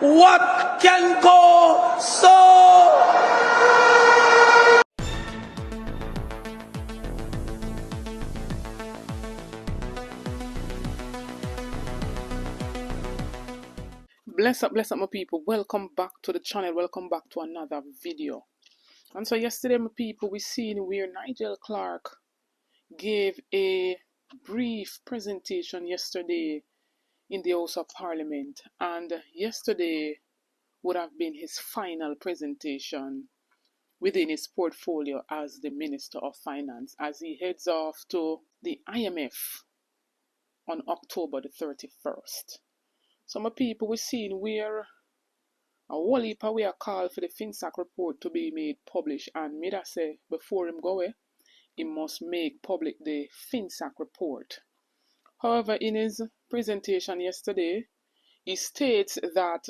what can go so? Bless up my people. Welcome back to the channel. Welcome back to another video. And so yesterday, my people, we seen where Nigel Clark gave a brief presentation yesterday in the House of Parliament. And yesterday would have been his final presentation within his portfolio as the Minister of Finance, as he heads off to the IMF on October the 31st. So my people, we seen where a whole heap of we are called for the Finsac report to be made public, and me that say before him go away, he must make public the Finsac report. However, in his presentation yesterday, he states that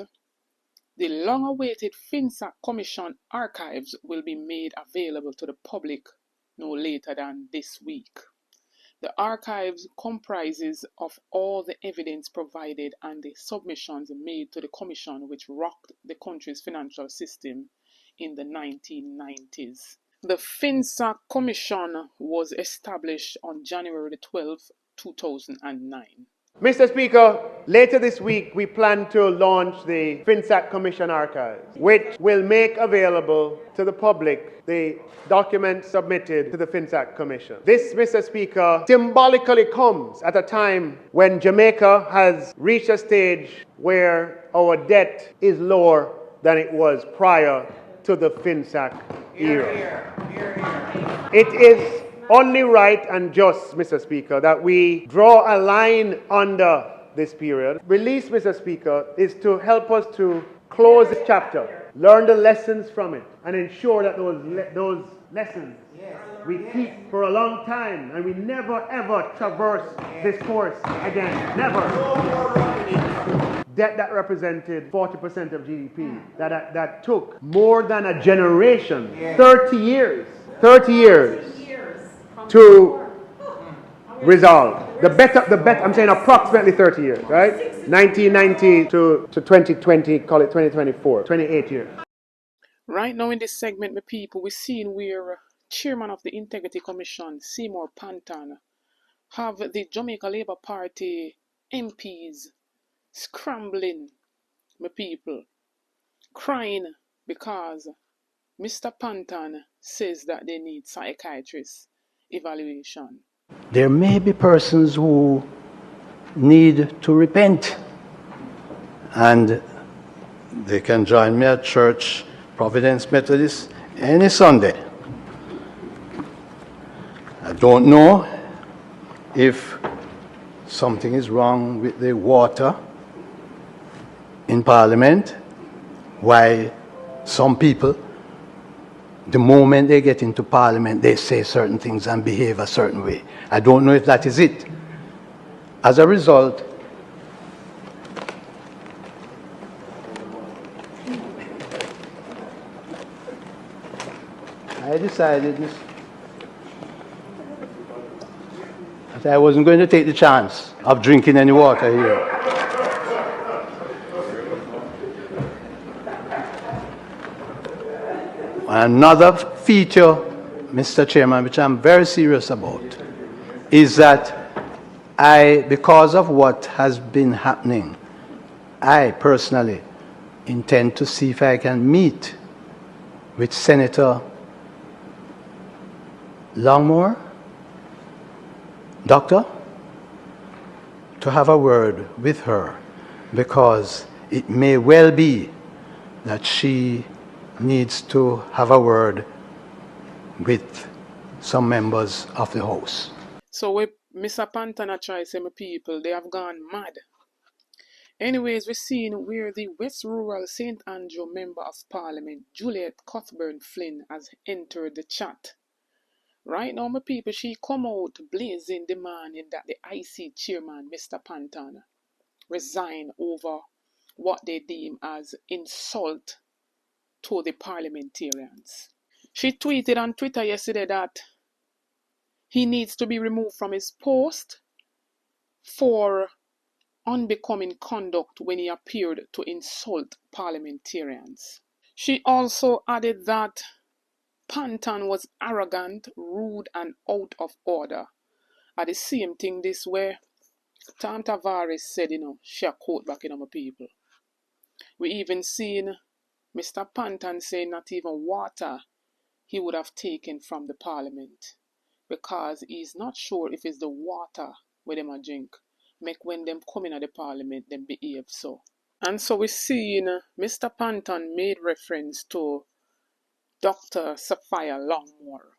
the long-awaited Finsac Commission archives will be made available to the public no later than this week. The archives comprises of all the evidence provided and the submissions made to the Commission which rocked the country's financial system in the 1990s. The Finsac Commission was established on January the 12th, 2009. Mr. Speaker, later this week we plan to launch the Finsac Commission Archives, which will make available to the public the documents submitted to the Finsac Commission. This, Mr. Speaker, symbolically comes at a time when Jamaica has reached a stage where our debt is lower than it was prior to the Finsac era. It is only right and just, Mr. Speaker, that we draw a line under this period. Release, Mr. Speaker, is to help us to close this chapter, learn the lessons from it, and ensure that those lessons we keep for a long time, and we never ever traverse this course again. Never. Debt that represented 40% of GDP, that took more than a generation, 30 years to resolve. The bet, I'm saying approximately 30 years, right? 1990 to 2020, call it 2024, 28 years. Right now in this segment, my people, we're seeing where Chairman of the Integrity Commission, Seymour Panton, have the Jamaica Labour Party MPs scrambling, my people, crying because Mr. Panton says that they need psychiatrists evaluation. There may be persons who need to repent, and they can join me at church, Providence Methodist, any Sunday. I don't know if something is wrong with the water in Parliament, why some people, the moment they get into Parliament, they say certain things and behave a certain way. I don't know if that is it. As a result, I decided that I wasn't going to take the chance of drinking any water here. Another feature, Mr. Chairman, which I'm very serious about, is that because of what has been happening, I personally intend to see if I can meet with Senator Longmore, Doctor, to have a word with her, because it may well be that she needs to have a word with some members of the House. So with Mr. Panton try to say, my people, they have gone mad. Anyways, we're seeing where the West Rural St. Andrew Member of Parliament, Juliet Cuthbert-Flynn, has entered the chat. Right now, my people, she come out blazing, demanding that the IC chairman, Mr. Panton, resign over what they deem as insult to the parliamentarians. She tweeted on Twitter yesterday that he needs to be removed from his post for unbecoming conduct when he appeared to insult parliamentarians. She also added that Panton was arrogant, rude, and out of order. At the same thing this way, Tom Tavares said, she a quote back in my people. We even seen Mr. Panton say not even water he would have taken from the parliament because he's not sure if it's the water where them a drink make when them come in at the parliament them behave so. And so we seen Mr. Panton made reference to Dr. Sophia Longmore,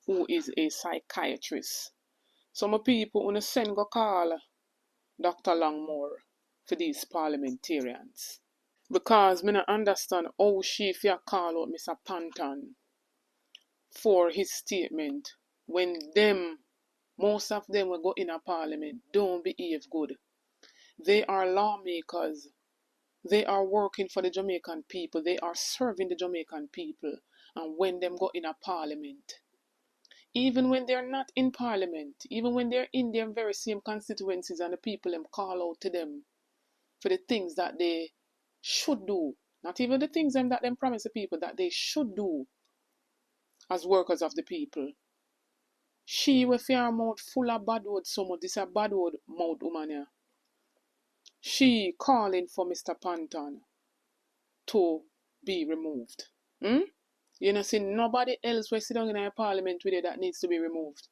who is a psychiatrist. Some people wanna send go call Dr. Longmore for these parliamentarians. Because me not understand how she fear call out Mr. Panton for his statement when most of them will go in a parliament don't behave good. They are lawmakers. They are working for the Jamaican people. They are serving the Jamaican people. And when them go in a parliament, even when they're not in parliament, even when they're in their very same constituencies and the people them call out to them for the things that they should do, not even the things that them promise the people that they should do as workers of the people. She with her mouth full of bad words so much. This is a bad word mouth woman here. She calling for Mr. Panton to be removed. You know, see nobody else will sit down in a parliament with it that needs to be removed.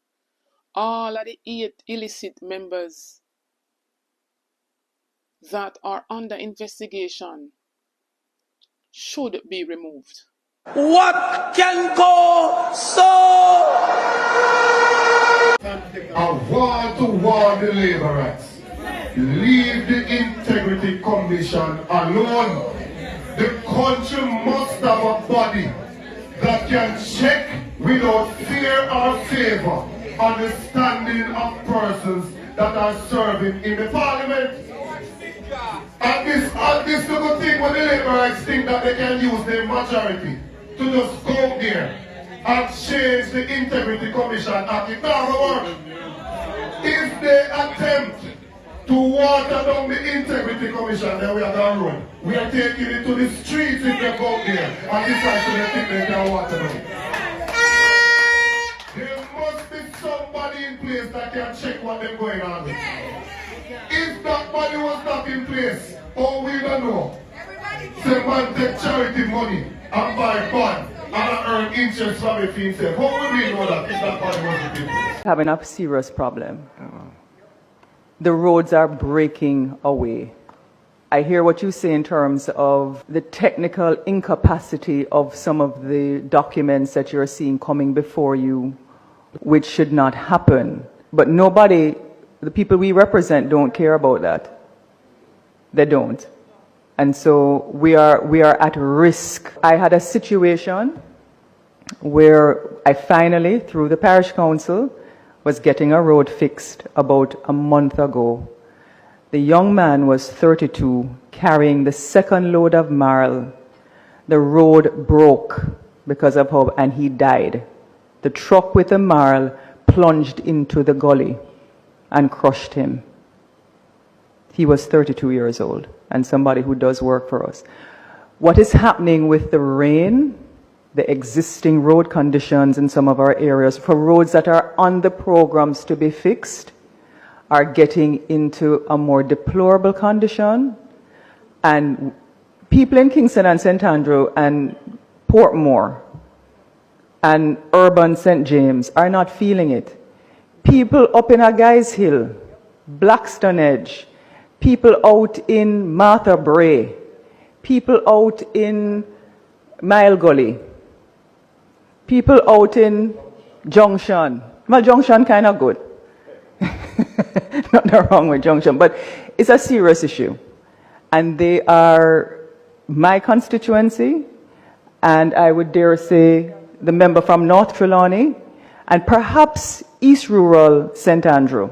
All of the 8 illicit members that are under investigation should be removed. What can go so? A war the labor rights. Leave the integrity commission alone. The country must have a body that can check without fear or favor on the standing of persons that are serving in the parliament. And this little thing when the labor rights think that they can use their majority to just go there and change the integrity commission act. It never work. If they attempt to water down the integrity commission, then we are going to run. We are taking it to the streets if they go there and decide to think they can water down. There must be somebody in place that can check what they're going on with. If that body was not in place, all we don't know. Say man take charity money and buy bond and earn interest from the Finsac. How would we know that if that body wasn't in place? Having a serious problem. The roads are breaking away. I hear what you say in terms of the technical incapacity of some of the documents that you're seeing coming before you, which should not happen. But nobody, the people we represent, don't care about that. They don't. And so we are at risk. I had a situation where I finally, through the parish council, was getting a road fixed about a month ago. The young man was 32, carrying the second load of marl. The road broke because of how, and he died. The truck with the marl plunged into the gully and crushed him. He was 32 years old and somebody who does work for us. What is happening with the rain, the existing road conditions in some of our areas for roads that are on the programs to be fixed are getting into a more deplorable condition. And people in Kingston and St. Andrew and Portmore and urban St. James are not feeling it. People up in a Guys Hill, Blackstone Edge, people out in Martha Bray, people out in Mile Gully, people out in Junction. Well, Junction kind of good. Nothing wrong with Junction, but it's a serious issue. And they are my constituency, and I would dare say the member from North Trelawney, and perhaps East Rural St. Andrew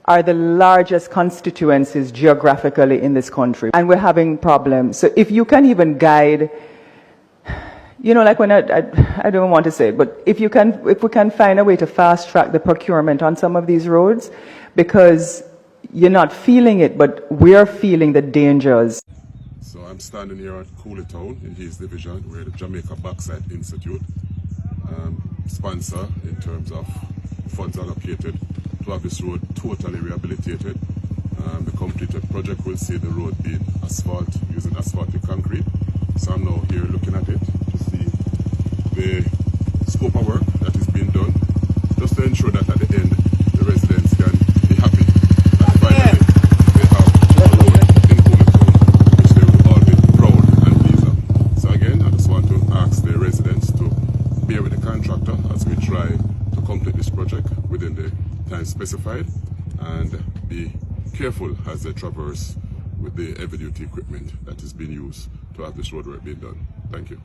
are the largest constituencies geographically in this country. And we're having problems. So if you can even guide, you know, like when I don't want to say it, but if we can find a way to fast track the procurement on some of these roads, because you're not feeling it, but we're feeling the dangers. So I'm standing here at Cooletown in his division, where the Jamaica Bauxite Institute sponsor in terms of funds allocated to have this road totally rehabilitated. The completed project will see the road being asphalt, using asphaltic concrete. So I'm now here looking at it to see the scope of work that is being done, just to ensure that at the end the residents can be happy that finally they have a road in Cooletown which they will all be proud and pleased of. So again, I just want to ask the residents to bear with the contractor as we try to complete this project within the time specified, and be careful as they traverse with the heavy duty equipment that is being used to have this roadwork being done. Thank you.